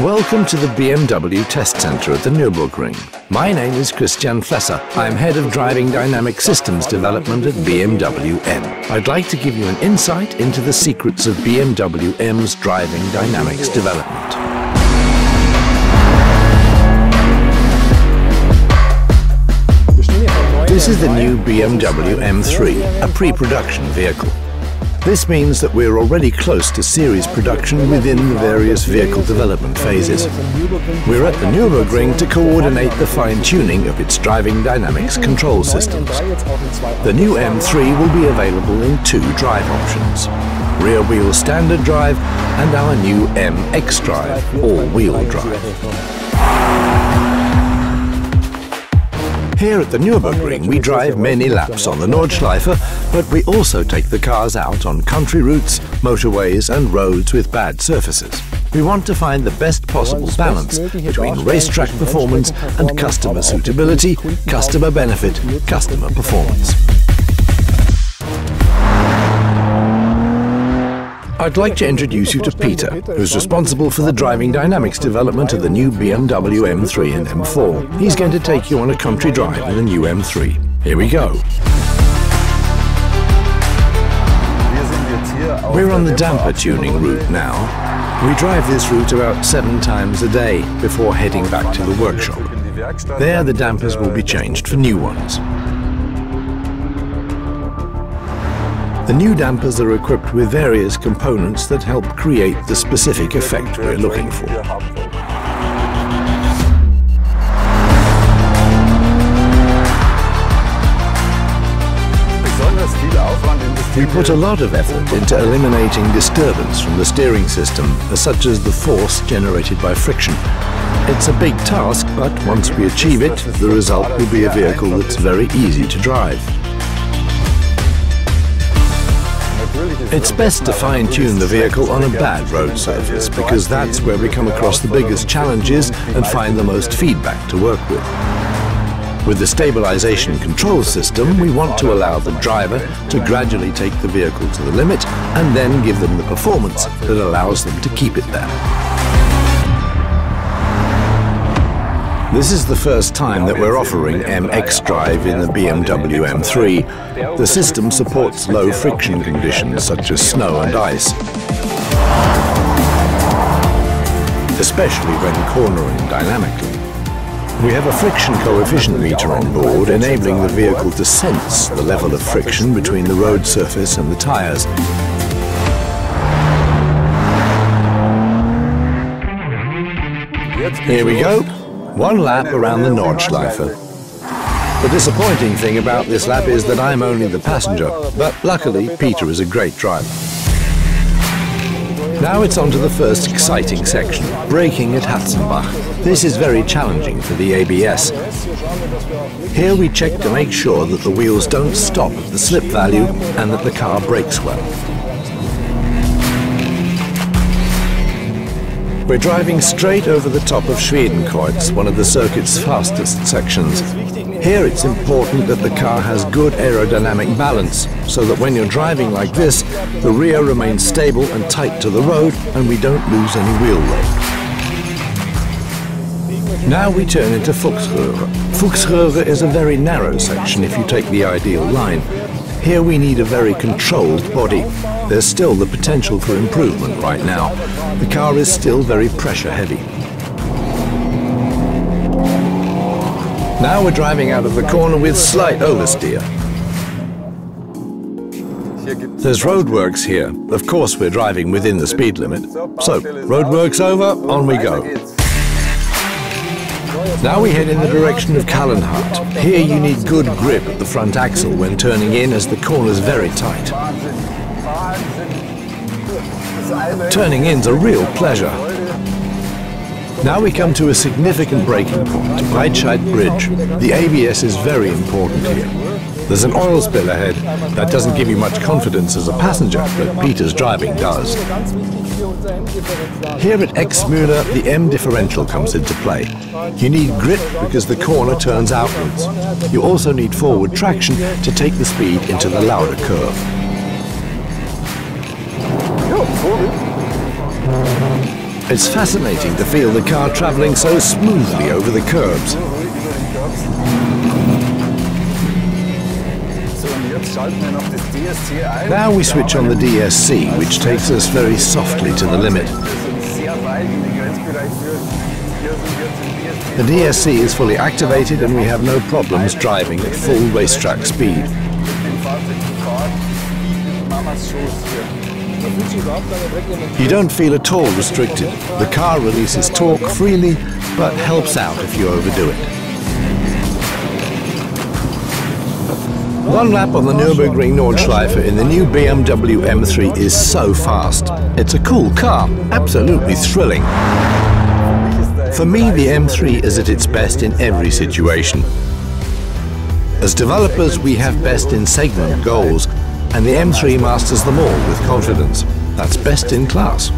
Welcome to the BMW test center at the Nurburgring. My name is Christian Flesser. I'm head of driving dynamic systems development at BMW M. I'd like to give you an insight into the secrets of BMW M's driving dynamics development. This is the new BMW M3, a pre-production vehicle. This means that we're already close to series production within the various vehicle development phases. We're at the Nurburgring to coordinate the fine-tuning of its driving dynamics control systems. The new M3 will be available in two drive options: rear-wheel standard drive and our new MX drive, all-wheel drive. Here at the Nurburgring, we drive many laps on the Nordschleife, but we also take the cars out on country routes, motorways and roads with bad surfaces. We want to find the best possible balance between racetrack performance and customer suitability, customer benefit, customer performance. I'd like to introduce you to Peter, who's responsible for the driving dynamics development of the new BMW M3 and M4. He's going to take you on a country drive in the new M3. Here we go. We're on the damper tuning route now. We drive this route about 7 times a day before heading back to the workshop. There the dampers will be changed for new ones. The new dampers are equipped with various components that help create the specific effect we're looking for. We put a lot of effort into eliminating disturbance from the steering system, such as the force generated by friction. It's a big task, but once we achieve it, the result will be a vehicle that's very easy to drive. It's best to fine-tune the vehicle on a bad road surface, because that's where we come across the biggest challenges and find the most feedback to work with. With the stabilization control system, we want to allow the driver to gradually take the vehicle to the limit and then give them the performance that allows them to keep it there. This is the first time that we're offering MX drive in the BMW M3. The system supports low friction conditions such as snow and ice, especially when cornering dynamically. We have a friction coefficient meter on board, enabling the vehicle to sense the level of friction between the road surface and the tires. Here we go. One lap around the Nordschleife. The disappointing thing about this lap is that I'm only the passenger, but luckily Peter is a great driver. Now it's on to the first exciting section, braking at Hatzenbach. This is very challenging for the ABS. Here we check to make sure that the wheels don't stop at the slip value and that the car brakes well. We're driving straight over the top of Schwedenkreuz, one of the circuit's fastest sections. Here it's important that the car has good aerodynamic balance, so that when you're driving like this, the rear remains stable and tight to the road and we don't lose any wheel load. Now we turn into Fuchsröhre. Fuchsröhre is a very narrow section if you take the ideal line. Here we need a very controlled body. There's still the potential for improvement right now. The car is still very pressure heavy. Now we're driving out of the corner with slight oversteer. There's roadworks here. Of course we're driving within the speed limit. So, roadworks over, on we go. Now we head in the direction of Kallenhardt. Here you need good grip at the front axle when turning in, as the corner's very tight. Turning in's a real pleasure. Now we come to a significant braking point, Breitscheid Bridge. The ABS is very important here. There's an oil spill ahead. That doesn't give you much confidence as a passenger, but Peter's driving does. Here at Exmühler, the M differential comes into play. You need grip because the corner turns outwards. You also need forward traction to take the speed into the Lauder curve. It's fascinating to feel the car travelling so smoothly over the curbs. Now we switch on the DSC, which takes us very softly to the limit. The DSC is fully activated and we have no problems driving at full racetrack speed. You don't feel at all restricted. The car releases torque freely, but helps out if you overdo it. One lap on the Nurburgring Nordschleife in the new Bmw M3 is so fast. It's a cool car, absolutely thrilling. For me, the M3 is at its best in every situation. As developers, we have best in segment goals, and the M3 masters them all with confidence. That's best in class.